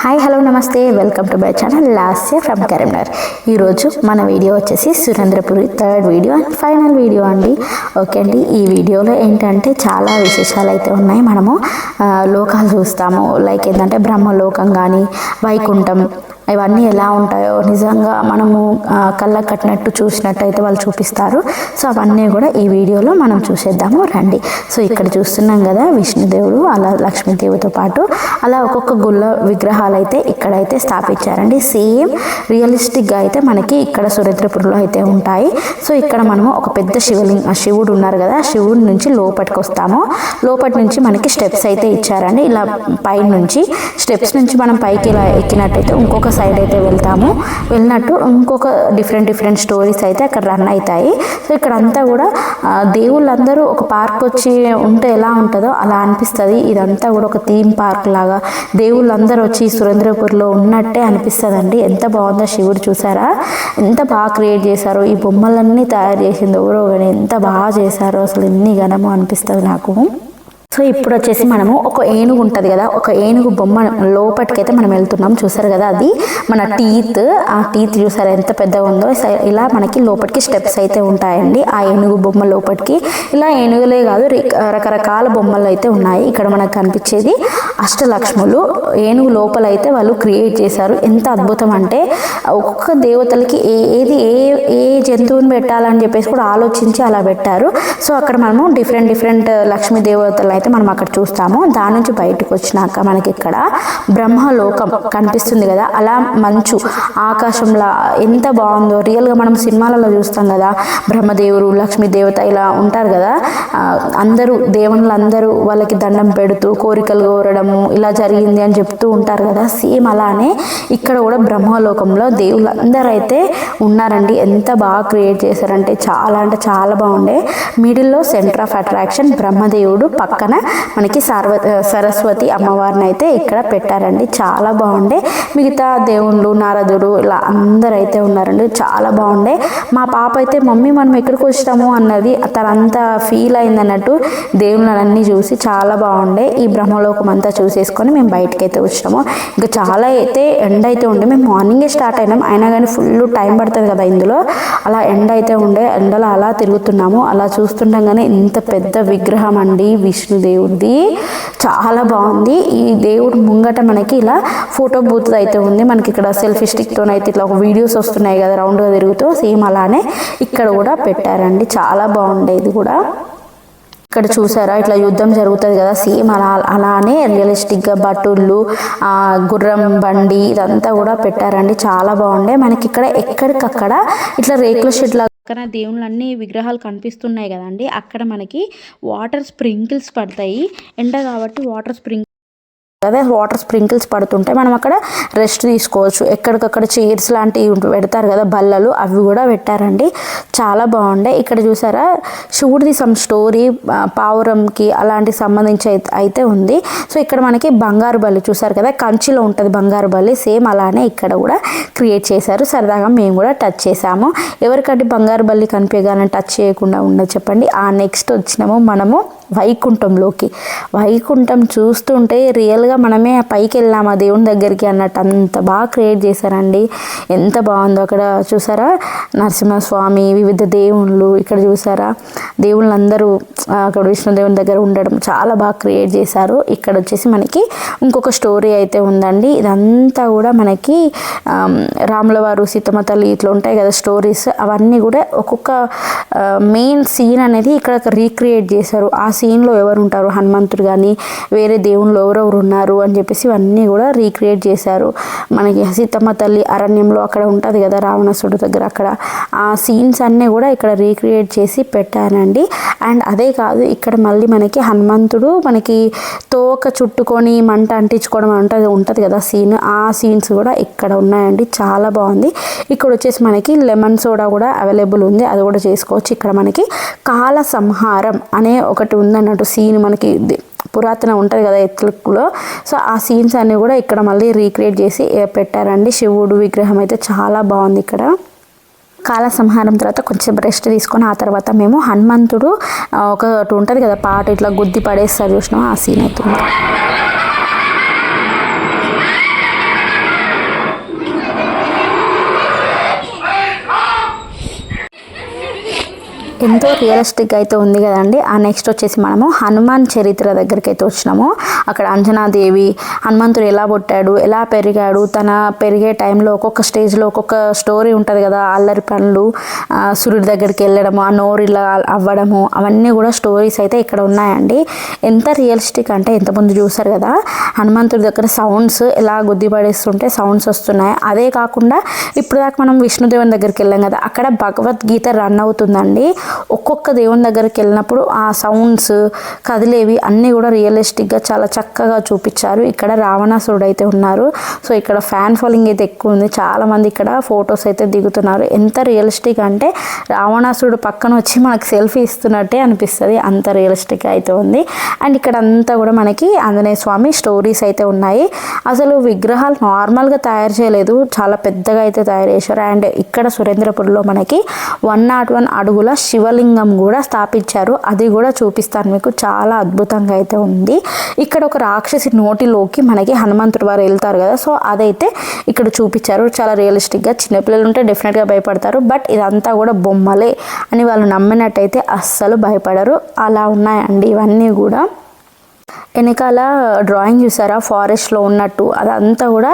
Hi hello నమస్తే welcome to my channel Lasya from Karimnagar. ఈరోజు మన వీడియో వచ్చేసి Surendrapuri third video and final video అండి. ఓకే అండి, ఈ వీడియోలో ఏంటంటే చాలా విశేషాలు అయితే ఉన్నాయి. మనము లోకాలు చూస్తాము, లైక్ ఏంటంటే బ్రహ్మలోకం కానీ వైకుంఠం ఇవన్నీ ఎలా ఉంటాయో నిజంగా మనము కళ్ళకు కట్టినట్టు చూసినట్టయితే వాళ్ళు చూపిస్తారు. సో అవన్నీ కూడా ఈ వీడియోలో మనం చూసేద్దాము రండి. సో ఇక్కడ చూస్తున్నాం కదా, విష్ణుదేవుడు అలా లక్ష్మీదేవితో పాటు అలా ఒక్కొక్క గుళ్ళ విగ్రహాలు అయితే ఇక్కడైతే స్థాపించారండి. సేమ్ రియలిస్టిక్గా అయితే మనకి ఇక్కడ సురేంద్రపురిలో అయితే ఉంటాయి. సో ఇక్కడ మనము ఒక పెద్ద శివుడు ఉన్నారు కదా, శివుడి నుంచి లోపలికి వస్తాము. లోపటి నుంచి మనకి స్టెప్స్ అయితే ఇచ్చారండి. ఇలా పై నుంచి స్టెప్స్ నుంచి మనం పైకి ఇలా ఎక్కినట్టయితే ఇంకొక సైడ్ అయితే వెళ్ళినట్టు ఇంకొక డిఫరెంట్ స్టోరీస్ అయితే అక్కడ రన్ అవుతాయి. సో ఇక్కడ అంతా కూడా దేవుళ్ళందరూ ఒక పార్క్ వచ్చి ఉంటే ఎలా ఉంటుందో అలా అనిపిస్తుంది. ఇదంతా కూడా ఒక థీమ్ పార్క్ లాగా దేవుళ్ళందరూ వచ్చి సురేంద్రపూర్లో ఉన్నట్టే అనిపిస్తుందండి. ఎంత బాగుందో శివుడు, చూసారా ఎంత బాగా క్రియేట్ చేశారో. ఈ బొమ్మలన్నీ తయారు చేసింది ఎవరో కానీ ఎంత బాగా చేశారో, అసలు ఎన్ని ఘనమో అనిపిస్తుంది నాకు. సో ఇప్పుడు వచ్చేసి మనము ఒక ఏనుగు ఉంటుంది కదా, ఒక ఏనుగు బొమ్మ లోపటికైతే మనం వెళ్తున్నాం. చూసారు కదా, అది మన టీత్. ఆ టీత్ చూసారా ఎంత పెద్దగా ఉందో. ఇలా మనకి లోపలికి స్టెప్స్ అయితే ఉంటాయండి ఆ ఏనుగు బొమ్మ లోపలికి. ఇలా ఏనుగులే కాదు, రకరకాల బొమ్మలు అయితే ఉన్నాయి. ఇక్కడ మనకు కనిపించేది అష్టలక్ష్ములు. ఏనుగు లోపల అయితే వాళ్ళు క్రియేట్ చేశారు. ఎంత అద్భుతం అంటే ఒక్కొక్క దేవతలకి ఏది ఏ జంతువుని పెట్టాలని చెప్పేసి కూడా ఆలోచించి అలా పెట్టారు. సో అక్కడ మనము డిఫరెంట్ లక్ష్మీ దేవతలు అయితే మనం అక్కడ చూస్తాము. దాని నుంచి బయటకు వచ్చినాక మనకి ఇక్కడ బ్రహ్మలోకం కనిపిస్తుంది కదా, అలా మంచు ఆకాశంలా ఎంత బాగుందో. రియల్గా మనం సినిమాలలో చూస్తాం కదా, బ్రహ్మదేవుడు లక్ష్మీ దేవత ఇలా ఉంటారు కదా, అందరూ దేవుళ్ళందరూ వాళ్ళకి దండం పెడుతూ కోరికలు కోరడము ఇలా జరిగింది అని చెప్తూ ఉంటారు కదా. సేమ్ అలానే ఇక్కడ కూడా బ్రహ్మలోకంలో దేవుళ్ళందరూ అయితే ఉన్నారండి. ఎంత బాగా క్రియేట్ చేశారంటే అంటే చాలా బాగుండే. మిడిల్లో సెంటర్ ఆఫ్ అట్రాక్షన్ బ్రహ్మదేవుడు, పక్కన మనకి సరస్వతి అమ్మవారిని అయితే ఇక్కడ పెట్టారండి. చాలా బాగుండే. మిగతా దేవుళ్ళు నారదుడు ఇలా అందరూ అయితే ఉన్నారండి. చాలా బాగుండే. మా పాప అయితే మమ్మీ మనం ఎక్కడికి వచ్చాము అన్నది, తనంతా ఫీల్ అయింది అన్నట్టు దేవుళ్ళన్నీ చూసి చాలా బాగుండే. ఈ బ్రహ్మలోకం అంతా చూసేసుకొని మేము బయటకు అయితే వచ్చాము. ఇంకా చాలా అయితే ఎండ అయితే ఉండే. మేము మార్నింగే స్టార్ట్ అయినాం, అయినా కానీ ఫుల్ టైం పడుతుంది కదా ఇందులో. అలా ఎండ అయితే ఉండే, ఎండలో అలా తిరుగుతున్నాము. అలా చూస్తుండగానే ఇంత పెద్ద విగ్రహం అండి విష్ణుదేవుడిది, చాలా బాగుంది. ఈ దేవుడు ముంగట మనకి ఇలా ఫోటో బూత్ అయితే ఉంది. మనకి ఇక్కడ సెల్ఫీ స్టిక్తో అయితే ఇట్లా ఒక వీడియోస్ వస్తున్నాయి కదా రౌండ్గా తిరుగుతూ, సేమ్ అలానే ఇక్కడ కూడా పెట్టారండి. చాలా బాగుండే. ఇది కూడా ఇక్కడ చూసారా ఇట్లా యుద్ధం జరుగుతుంది కదా, సేమ్ అలానే రియలిస్టిక్గా బట్టుళ్ళు గుర్రం బండి ఇదంతా కూడా పెట్టారండి. చాలా బాగుండే. మనకి ఇక్కడ ఎక్కడికక్కడ ఇట్లా రేకుల షెడ్ పక్కన దేవుళ్ళన్నీ విగ్రహాలు కనిపిస్తున్నాయి కదండి. అక్కడ మనకి వాటర్ స్ప్రింకిల్స్ పడతాయి. ఎండ కాబట్టి వాటర్ స్ప్రింకిల్స్ పడుతుంటాయి. మనం అక్కడ రెస్ట్ తీసుకోవచ్చు. ఎక్కడికక్కడ చైర్స్ లాంటివి పెడతారు కదా, బల్లలు, అవి కూడా పెట్టారండి. చాలా బాగుండే. ఇక్కడ చూసారా శివుడిది సమ్ స్టోరీ పావురంకి అలాంటి సంబంధించి అయితే ఉంది. సో ఇక్కడ మనకి బంగారు బల్లి చూసారు కదా, కంచిలో ఉంటుంది బంగారు బల్లి. సేమ్ అలానే ఇక్కడ కూడా క్రియేట్ చేశారు. సరదాగా మేము కూడా టచ్ చేసాము. ఎవరికంటే బంగారు బల్లి కనిపించగానే టచ్ చేయకుండా ఉండదు చెప్పండి. ఆ నెక్స్ట్ వచ్చినాము మనము వైకుంఠంలోకి. వైకుంఠం చూస్తుంటే రియల్గా మనమే పైకి వెళ్ళాము ఆ దేవుని దగ్గరికి అన్నట్టు అంత బాగా క్రియేట్ చేశారండి. ఎంత బాగుందో. అక్కడ చూసారా నరసింహస్వామి, వివిధ దేవుళ్ళు. ఇక్కడ చూసారా దేవుళ్ళందరూ అక్కడ విష్ణుదేవుని దగ్గర ఉండడం చాలా బాగా క్రియేట్ చేశారు. ఇక్కడ వచ్చేసి మనకి ఇంకొక స్టోరీ అయితే ఉందండి. ఇదంతా కూడా మనకి రాముల వారు సీతమ్మ తల్లి ఇట్లా ఉంటాయి కదా స్టోరీస్, అవన్నీ కూడా ఒక్కొక్క మెయిన్ సీన్ అనేది ఇక్కడ రీక్రియేట్ చేశారు. ఆ సీన్లో ఎవరు ఉంటారు, హనుమంతుడు కానీ వేరే దేవుళ్ళు ఎవరెవరు ఉన్నారు అని చెప్పేసి ఇవన్నీ కూడా రీక్రియేట్ చేశారు. మనకి సీతమ్మ తల్లి అరణ్యంలో అక్కడ ఉంటుంది కదా రావణాసుడు దగ్గర, అక్కడ ఆ సీన్స్ అన్నీ కూడా ఇక్కడ రీక్రియేట్ చేసి పెట్టానండి. అండ్ అదే కాదు, ఇక్కడ మళ్ళీ మనకి హనుమంతుడు మనకి తోక చుట్టుకొని మంట అంటించుకోవడం ఉంటుంది కదా సీన్, ఆ సీన్స్ కూడా ఇక్కడ ఉన్నాయండి. చాలా బాగుంది. ఇక్కడ వచ్చేసి మనకి లెమన్ సోడా కూడా అవైలబుల్ ఉంది, అది కూడా చేసుకోవచ్చు. ఇక్కడ మనకి కాల సంహారం అనే ఒకటి ఉందన్నట్టు సీన్ మనకి పురాతన ఉంటుంది కదా ఎత్తులో. సో ఆ సీన్స్ అన్నీ కూడా ఇక్కడ మళ్ళీ రీక్రియేట్ చేసి పెట్టారండి. శివుడు విగ్రహం అయితే చాలా బాగుంది. ఇక్కడ కాల సంహారం తర్వాత కొంచెం రెస్ట్ తీసుకొని ఆ తర్వాత మేము హనుమంతుడు ఒకటి ఉంటుంది కదా పాట ఇట్లా గుద్ది పడేస్తారు చూసినాం, ఆ సీన్ అవుతుంది. ఎంతో రియలిస్టిక్ అయితే ఉంది కదండి. ఆ నెక్స్ట్ వచ్చేసి మనము హనుమాన్ చరిత్ర దగ్గరికి అయితే వచ్చినాము. అక్కడ అంజనాదేవి హనుమంతుడు ఎలా పుట్టాడు, ఎలా పెరిగాడు, తన పెరిగే టైంలో ఒక్కొక్క స్టేజ్లో ఒక్కొక్క స్టోరీ ఉంటుంది కదా. అల్లరి పనులు, సూర్యుడి దగ్గరికి వెళ్ళడము, ఆ నోరు ఇలా అవ్వడము, అవన్నీ కూడా స్టోరీస్ అయితే ఇక్కడ ఉన్నాయండి. ఎంత రియలిస్టిక్ అంటే ఎంతమంది చూసారు కదా. హనుమంతుడి దగ్గర సౌండ్స్ ఎలా గుద్దిపడేస్తుంటే సౌండ్స్ వస్తున్నాయి. అదే కాకుండా ఇప్పుడు దాకా మనం విష్ణుదేవుని దగ్గరికి వెళ్ళాం కదా, అక్కడ భగవద్గీత రన్ అవుతుందండి. ఒక్కొక్క దేవుని దగ్గరికి వెళ్ళినప్పుడు ఆ సౌండ్స్ కదిలేవి అన్నీ కూడా రియలిస్టిక్గా చాలా చక్కగా చూపించారు. ఇక్కడ రావణాసురుడు అయితే ఉన్నారు. సో ఇక్కడ ఫ్యాన్ ఫాలోయింగ్ అయితే ఎక్కువ ఉంది. చాలామంది ఇక్కడ ఫొటోస్ అయితే దిగుతున్నారు. ఎంత రియలిస్టిక్ అంటే రావణాసురుడు పక్కన వచ్చి మనకు సెల్ఫీ ఇస్తున్నట్టే అనిపిస్తుంది. అంత రియలిస్టిక్ అయితే ఉంది. అండ్ ఇక్కడ అంతా కూడా మనకి ఆంజనేయ స్వామి స్టోరీస్ అయితే ఉన్నాయి. అసలు విగ్రహాలు నార్మల్గా తయారు చేయలేదు, చాలా పెద్దగా అయితే తయారు చేశారు. అండ్ ఇక్కడ సురేంద్రపురంలో మనకి 101 అడుగుల శివలింగం కూడా స్థాపించారు. అది కూడా చూపిస్తాను మీకు. చాలా అద్భుతంగా అయితే ఉంది. ఇక్కడ ఒక రాక్షసి నోటిలోకి మనకి హనుమంతుడు వారు వెళ్తారు కదా, సో అదైతే ఇక్కడ చూపించారు. చాలా రియలిస్టిక్గా. చిన్నపిల్లలు ఉంటే డెఫినెట్గా భయపడతారు. బట్ ఇదంతా కూడా బొమ్మలే అని వాళ్ళు నమ్మినట్టయితే అస్సలు భయపడరు. అలా ఉన్నాయండి ఇవన్నీ కూడా. వెనకాల డ్రాయింగ్ చూసారా, ఫారెస్ట్లో ఉన్నట్టు అదంతా కూడా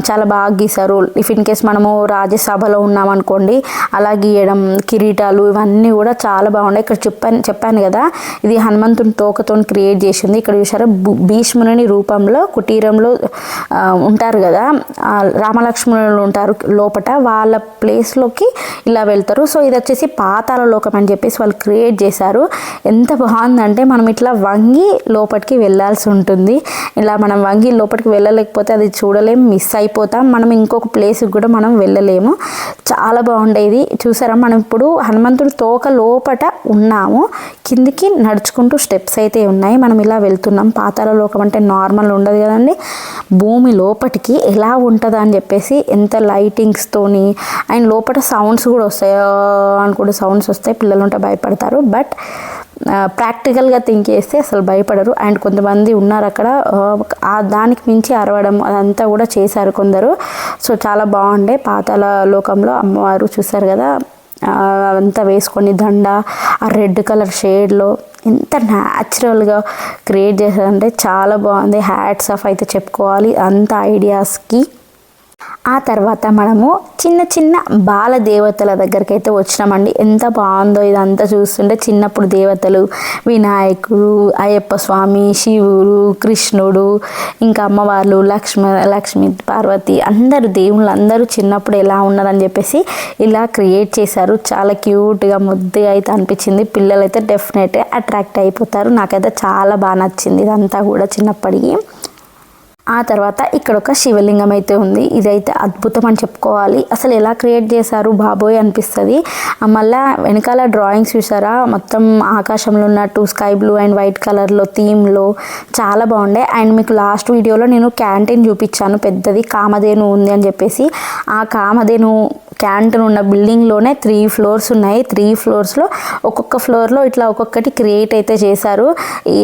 చాలా బాగా గీశారు. ఇఫ్ ఇన్ కేస్ మనము రాజ్యసభలో ఉన్నామనుకోండి అలా గీయడం, కిరీటాలు ఇవన్నీ కూడా చాలా బాగున్నాయి. ఇక్కడ చెప్పాను కదా, ఇది హనుమంతుని తోకతో క్రియేట్ చేసింది. ఇక్కడ చూసారా భీష్ముని రూపంలో కుటీరంలో ఉంటారు కదా, రామలక్ష్మణులు ఉంటారు లోపట, వాళ్ళ ప్లేస్లోకి ఇలా వెళ్తారు. సో ఇది వచ్చేసి పాతాళ లోకం అని చెప్పేసి వాళ్ళు క్రియేట్ చేశారు. ఎంత బాగుందంటే మనం ఇట్లా వంగి లోపలికి వెళ్ళాల్సి ఉంటుంది. ఇలా మనం వంగి లోపలికి వెళ్ళలేకపోతే అది చూడలేం, మిస్ అయిపోతాం. మనం ఇంకొక ప్లేస్కి కూడా మనం వెళ్ళలేము. చాలా బాగుండేది. చూసారా, మనం ఇప్పుడు హనుమంతుడు తోక లోపట ఉన్నాము. కిందికి నడుచుకుంటూ స్టెప్స్ అయితే ఉన్నాయి. మనం ఇలా వెళ్తున్నాం. పాతాళ లోకం అంటే నార్మల్ ఉండదు కదండి. భూమి లోపటికి ఎలా ఉంటుందా అని చెప్పేసి ఎంత లైటింగ్స్తోని అండ్ లోపల సౌండ్స్ కూడా వస్తాయి అనుకుంటే సౌండ్స్ వస్తాయి. పిల్లలు ఉంటే భయపడతారు. బట్ ప్రాక్టికల్గా థింక్ చేస్తే అసలు భయపడరు. అండ్ కొంతమంది ఉన్నారు అక్కడ దానికి మించి అరవడం అదంతా కూడా చేశారు కొందరు. సో చాలా బాగుండే. పాతాళ లోకంలో అమ్మవారు చూసారు కదా, అంతా వేసుకొని దండ ఆ రెడ్ కలర్ షేడ్లో ఎంత న్యాచురల్గా క్రియేట్ చేశారంటే చాలా బాగుంది. హ్యాట్స్ ఆఫ్ అయితే చెప్పుకోవాలి అంత ఐడియాస్కి. ఆ తర్వాత మనము చిన్న చిన్న బాల దేవతల దగ్గరికి అయితే వచ్చినామండి. ఎంత బాగుందో ఇదంతా చూస్తుంటే. చిన్నప్పుడు దేవతలు, వినాయకుడు, అయ్యప్ప స్వామి, శివుడు, కృష్ణుడు, ఇంకా అమ్మవార్లు, లక్ష్మి, పార్వతి, అందరూ దేవుళ్ళు అందరూ చిన్నప్పుడు ఎలా ఉన్నారని చెప్పేసి ఇలా క్రియేట్ చేశారు. చాలా క్యూట్గా ముద్దుగా అయితే అనిపించింది. పిల్లలు అయితే డెఫినెట్గా అట్రాక్ట్ అయిపోతారు. నాకైతే చాలా బాగా నచ్చింది ఇదంతా కూడా చిన్నప్పటికి. ఆ తర్వాత ఇక్కడ ఒక శివలింగం అయితే ఉంది. ఇదైతే అద్భుతం అని చెప్పుకోవాలి. అసలు ఎలా క్రియేట్ చేశారు బాబోయ్ అనిపిస్తుంది. మళ్ళీ వెనకాల డ్రాయింగ్స్ చూసారా, మొత్తం ఆకాశంలో ఉన్నట్టు స్కై బ్లూ అండ్ వైట్ కలర్లో థీమ్లో చాలా బాగుండే. అండ్ మీకు లాస్ట్ వీడియోలో నేను క్యాంటీన్ చూపించాను, పెద్దది కామధేను ఉంది అని చెప్పేసి. ఆ కామధేను క్యాంటీన్ ఉన్న బిల్డింగ్లోనే 3 ఫ్లోర్స్ ఉన్నాయి. 3 ఫ్లోర్స్లో ఒక్కొక్క ఫ్లోర్లో ఇట్లా ఒక్కొక్కటి క్రియేట్ అయితే చేశారు.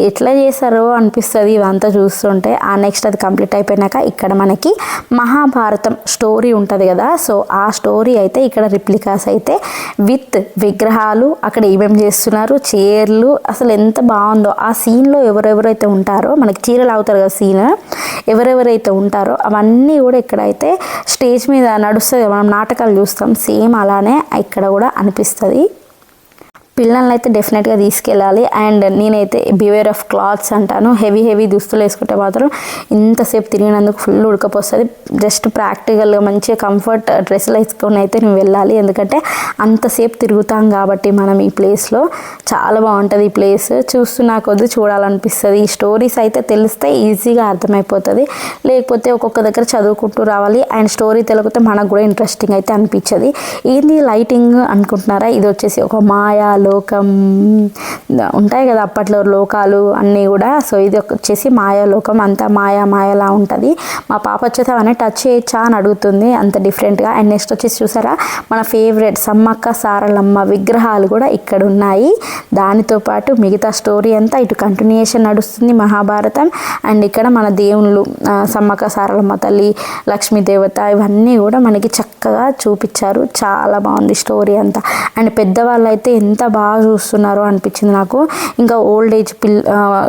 ఎట్లా చేశారో అనిపిస్తుంది ఇవంతా చూస్తుంటే. ఆ నెక్స్ట్ అది కంప్లీట్ అయిపోయినాక ఇక్కడ మనకి మహాభారతం స్టోరీ ఉంటుంది కదా, సో ఆ స్టోరీ అయితే ఇక్కడ రిప్లికాస్ అయితే విత్ విగ్రహాలు అక్కడ ఏమేమి చేస్తున్నారు, చైర్లు, అసలు ఎంత బాగుందో. ఆ సీన్లో ఎవరెవరైతే ఉంటారో, మనకి చీరలు అవుతారు కదా సీన్, ఎవరెవరైతే ఉంటారో అవన్నీ కూడా ఇక్కడైతే స్టేజ్ మీద నడుస్తుంది. మనం నాటకాలు చూస్తాం, సేమ్ అలానే ఇక్కడ కూడా అనిపిస్తుంది. పిల్లల్ని అయితే డెఫినెట్గా తీసుకెళ్ళాలి. అండ్ నేనైతే బివేర్ ఆఫ్ క్లాత్స్ అంటాను. హెవీ దుస్తులు వేసుకుంటే మాత్రం ఇంతసేపు తిరిగినందుకు ఫుల్ ఉడకపోస్తుంది. జస్ట్ ప్రాక్టికల్గా మంచిగా కంఫర్ట్ డ్రెస్సులు వేసుకొని అయితే నేను వెళ్ళాలి. ఎందుకంటే అంతసేపు తిరుగుతాం కాబట్టి మనం ఈ ప్లేస్లో. చాలా బాగుంటుంది ఈ ప్లేస్. చూస్తున్నా కొద్దీ చూడాలనిపిస్తుంది. ఈ స్టోరీస్ అయితే తెలిస్తే ఈజీగా అర్థమైపోతుంది. లేకపోతే ఒక్కొక్క దగ్గర చదువుకుంటూ రావాలి. అండ్ స్టోరీ తెలియకపోతే మనకు కూడా ఇంట్రెస్టింగ్ అయితే అనిపించదు. ఏంది లైటింగ్ అనుకుంటున్నారా, ఇది వచ్చేసి ఒక మాయా లోకం ఉంటాయి కదా అప్పట్లో లోకాలు అన్నీ కూడా. సో ఇది వచ్చేసి మాయాలోకం, అంతా మాయలా ఉంటుంది. మా పాప వచ్చేసి అవన్నీ టచ్ చేయొచ్చా అని అడుగుతుంది, అంత డిఫరెంట్గా. అండ్ నెక్స్ట్ వచ్చేసి చూసారా మన ఫేవరెట్ సమ్మక్క సారలమ్మ విగ్రహాలు కూడా ఇక్కడ ఉన్నాయి. దానితో పాటు మిగతా స్టోరీ అంతా ఇటు కంటిన్యూయేషన్ నడుస్తుంది మహాభారతం. అండ్ ఇక్కడ మన దేవుళ్ళు సమ్మక్క సారలమ్మ తల్లి, లక్ష్మీదేవత, ఇవన్నీ కూడా మనకి చక్కగా చూపించారు. చాలా బాగుంది స్టోరీ అంతా. అండ్ పెద్దవాళ్ళు అయితే ఎంత బాగా చూస్తున్నారు అనిపించింది నాకు. ఇంకా ఓల్డ్ ఏజ్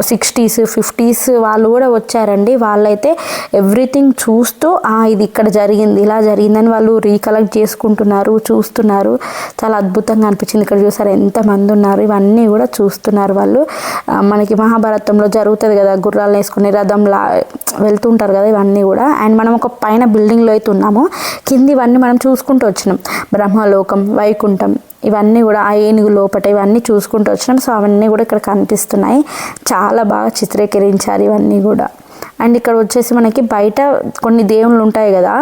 60s 50s వాళ్ళు కూడా వచ్చారండి. వాళ్ళైతే ఎవ్రీథింగ్ చూస్తూ ఇది ఇక్కడ జరిగింది, ఇలా జరిగిందని వాళ్ళు రీకలెక్ట్ చేసుకుంటున్నారు, చూస్తున్నారు. చాలా అద్భుతంగా అనిపించింది. ఇక్కడ చూసారు ఎంతమంది ఉన్నారు, ఇవన్నీ కూడా చూస్తున్నారు వాళ్ళు. మనకి మహాభారతంలో జరుగుతుంది కదా, గుర్రాలు వేసుకుని రథంలా వెళ్తుంటారు కదా, ఇవన్నీ కూడా. అండ్ మనం ఒక పైన బిల్డింగ్లో అయితే ఉన్నాము, కింది ఇవన్నీ మనం చూసుకుంటూ వచ్చినాం. బ్రహ్మలోకం, వైకుంఠం, ఇవన్నీ కూడా ఆ ఏనుగు లోపట ఇవన్నీ చూసుకుంటూ వచ్చినాం. సో అవన్నీ కూడా ఇక్కడ కనిపిస్తున్నాయి. చాలా బాగా చిత్రీకరించారు ఇవన్నీ కూడా. అండ్ ఇక్కడ వచ్చేసి మనకి బయట కొన్ని దేవుళ్ళు ఉంటాయి కదా,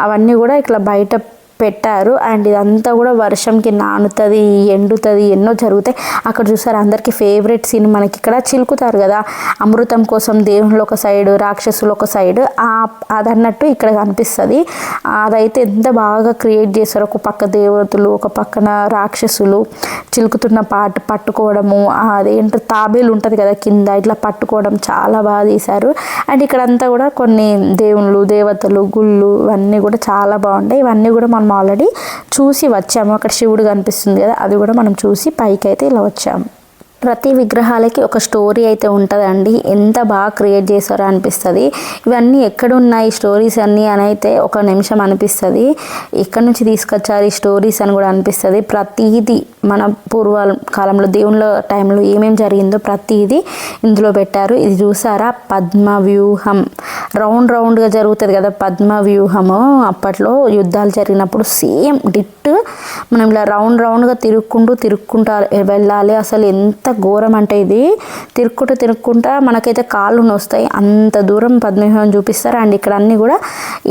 అవన్నీ కూడా ఇక్కడ బయట పెట్టారు. అండ్ ఇదంతా కూడా వర్షంకి నానుతుంది, ఎండుతుంది, ఎన్నో జరుగుతాయి. అక్కడ చూసారు అందరికీ ఫేవరెట్ సీన్ మనకి ఇక్కడ చిలుకుతారు కదా, అమృతం కోసం దేవుళ్ళు ఒక సైడ్, రాక్షసులు ఒక సైడ్, అదన్నట్టు ఇక్కడ కనిపిస్తుంది. అదైతే ఎంత బాగా క్రియేట్ చేశారు. ఒక పక్క దేవతలు, ఒక పక్కన రాక్షసులు చిలుకుతున్న పట్టుకోవడము, అదేంటో తాబేలు ఉంటుంది కదా కింద, ఇట్లా పట్టుకోవడం చాలా బాగా తీశారు. అండ్ ఇక్కడంతా కూడా కొన్ని దేవుళ్ళు, దేవతలు, గుళ్ళు ఇవన్నీ కూడా చాలా బాగుంటాయి. ఇవన్నీ కూడా మనం ఆల్రెడీ చూసి వచ్చాము. అక్కడ శివుడు కనిపిస్తుంది కదా, అది కూడా మనం చూసి పైకి అయితే ఇలా వచ్చాము. ప్రతి విగ్రహాలకి ఒక స్టోరీ అయితే ఉంటుందండి. ఎంత బాగా క్రియేట్ చేశారో అనిపిస్తుంది. ఇవన్నీ ఎక్కడున్నాయి స్టోరీస్ అన్నీ అని అయితే ఒక నిమిషం అనిపిస్తుంది. ఎక్కడి నుంచి తీసుకొచ్చారు ఈ స్టోరీస్ అని కూడా అనిపిస్తుంది. ప్రతిదీ మన పూర్వాల కాలంలో దేవుళ్ళ టైంలో ఏమేమి జరిగిందో ప్రతిదీ ఇందులో పెట్టారు. ఇది చూసారా, పద్మ వ్యూహం రౌండ్గా జరుగుతుంది కదా పద్మ వ్యూహము. అప్పట్లో యుద్ధాలు జరిగినప్పుడు సేమ్ డిట్ మనం ఇలా రౌండ్గా తిరుక్కుంటూ వెళ్ళాలి. అసలు ఎంత ఘోరం అంటే ఇది తిరుక్కుంటా మనకైతే కాళ్ళు నొస్తాయి, అంత దూరం పద్మవ్యూహం చూపిస్తారు. అండ్ ఇక్కడ అన్నీ కూడా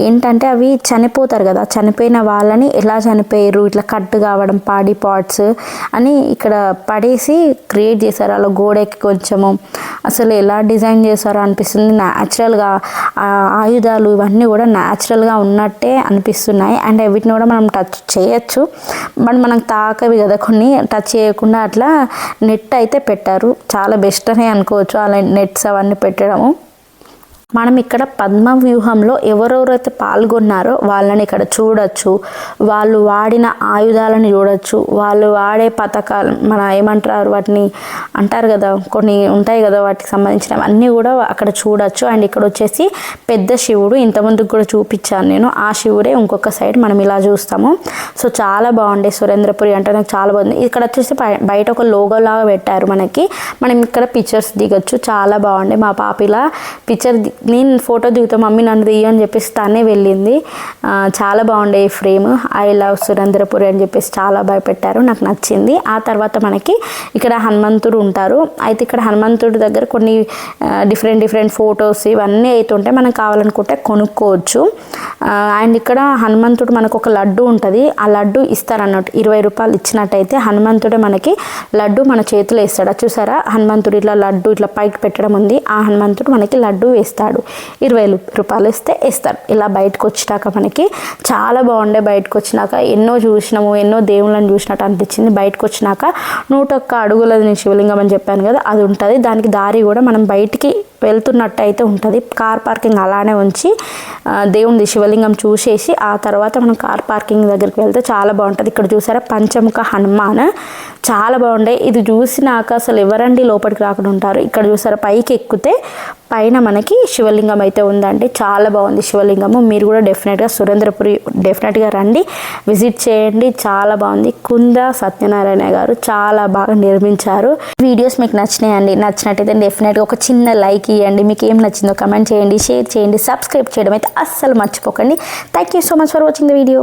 ఏంటంటే అవి చనిపోతారు కదా, చనిపోయిన వాళ్ళని ఎలా చనిపోయారు, ఇట్లా కట్టు కావడం, పాడి పార్ట్స్ అని ఇక్కడ పడేసి క్రియేట్ చేశారు. అలా గోడకి కొంచెము అసలు ఎలా డిజైన్ చేశారో అనిపిస్తుంది. న్యాచురల్గా ఆయుధాలు ఇవన్నీ కూడా న్యాచురల్గా ఉన్నట్టే అనిపిస్తున్నాయి. అండ్ వీటిని కూడా మనం టచ్ చేయొచ్చు, బట్ మనకు తాకవి కదా కొన్ని, టచ్ చేయకుండా అట్లా నెట్ అయితే పెట్టారు. చాలా బెస్ట్ అనే అనుకోవచ్చు అలా నెట్స్ అవన్నీ పెట్టడము. మనం ఇక్కడ పద్మ వ్యూహంలో ఎవరెవరైతే పాల్గొన్నారో వాళ్ళని ఇక్కడ చూడొచ్చు. వాళ్ళు వాడిన ఆయుధాలను చూడొచ్చు, వాళ్ళు వాడే పథకాలు మన ఏమంటారు వాటిని అంటారు కదా, కొన్ని ఉంటాయి కదా వాటికి సంబంధించినవి అన్నీ కూడా అక్కడ చూడొచ్చు. అండ్ ఇక్కడ వచ్చేసి పెద్ద శివుడు, ఇంతకుముందుకు కూడా చూపించాను నేను, ఆ శివుడే ఇంకొక సైడ్ మనం ఇలా చూస్తాము. సో చాలా బాగుండే సురేంద్రపురి అంటే నాకు చాలా బాగుంది. ఇక్కడ వచ్చేసి బయట ఒక లోగో లాగా పెట్టారు మనకి, మనం ఇక్కడ పిక్చర్స్ దిగొచ్చు. చాలా బాగుండే. మా పాప ఇలా పిక్చర్ నేను ఫోటో దిగుతా మమ్మీ నన్ను దియ్య అని చెప్పేసి తనే వెళ్ళింది. చాలా బాగుండే ఈ ఫ్రేమ్. ఐ లవ్ సురేంద్రపురి అని చెప్పేసి చాలా బాగా పెట్టారు, నాకు నచ్చింది. ఆ తర్వాత మనకి ఇక్కడ హనుమంతుడు ఉంటారు. అయితే ఇక్కడ హనుమంతుడి దగ్గర కొన్ని డిఫరెంట్ ఫొటోస్ ఇవన్నీ అయితే ఉంటాయి, మనం కావాలనుకుంటే కొనుక్కోవచ్చు. అండ్ ఇక్కడ హనుమంతుడు మనకు ఒక లడ్డు ఉంటుంది, ఆ లడ్డు ఇస్తారన్నట్టు 20 రూపాయలు ఇచ్చినట్టయితే హనుమంతుడే మనకి లడ్డు మన చేతిలో వేస్తాడు. చూసారా హనుమంతుడు ఇట్లా లడ్డు ఇట్లా పైకి పెట్టడం ఉంది, ఆ హనుమంతుడు మనకి లడ్డు వేస్తాడు. 20 రూపాయలు ఇస్తే ఇస్తారు. ఇలా బయటకు వచ్చినాక మనకి చాలా బాగుండే. బయటకు వచ్చినాక ఎన్నో చూసినాము, ఎన్నో దేవుళ్ళని చూసినట్టు అనిపించింది. బయటకు వచ్చినాక 101 అడుగులది శివలింగం అని చెప్పాను కదా, అది ఉంటుంది. దానికి దారి కూడా మనం బయటికి వెళ్తున్నట్టు అయితే ఉంటుంది. కార్ పార్కింగ్ అలానే ఉంచి దేవుని శివలింగం చూసేసి ఆ తర్వాత మనం కార్ పార్కింగ్ దగ్గరికి వెళ్తే చాలా బాగుంటుంది. ఇక్కడ చూసారా పంచముఖ హనుమాన్, చాలా బాగుండే. ఇది చూసినాక అసలు ఎవరండి లోపలికి రాకుండా ఉంటారు. ఇక్కడ చూసారా పైకి ఎక్కితే పైన మనకి శివలింగం అయితే ఉందండి. చాలా బాగుంది శివలింగము. మీరు కూడా డెఫినెట్గా సురేంద్రపురి డెఫినెట్గా రండి, విజిట్ చేయండి. చాలా బాగుంది. కుంద సత్యనారాయణ గారు చాలా బాగా నిర్మించారు. వీడియోస్ మీకు నచ్చినాయండి, నచ్చినట్టయితే డెఫినెట్గా ఒక చిన్న లైక్ ఇవ్వండి. మీకు ఏం నచ్చిందో కమెంట్ చేయండి, షేర్ చేయండి, సబ్స్క్రైబ్ చేయడం అయితే అస్సలు మర్చిపోకండి. Thank you so much for watching the video.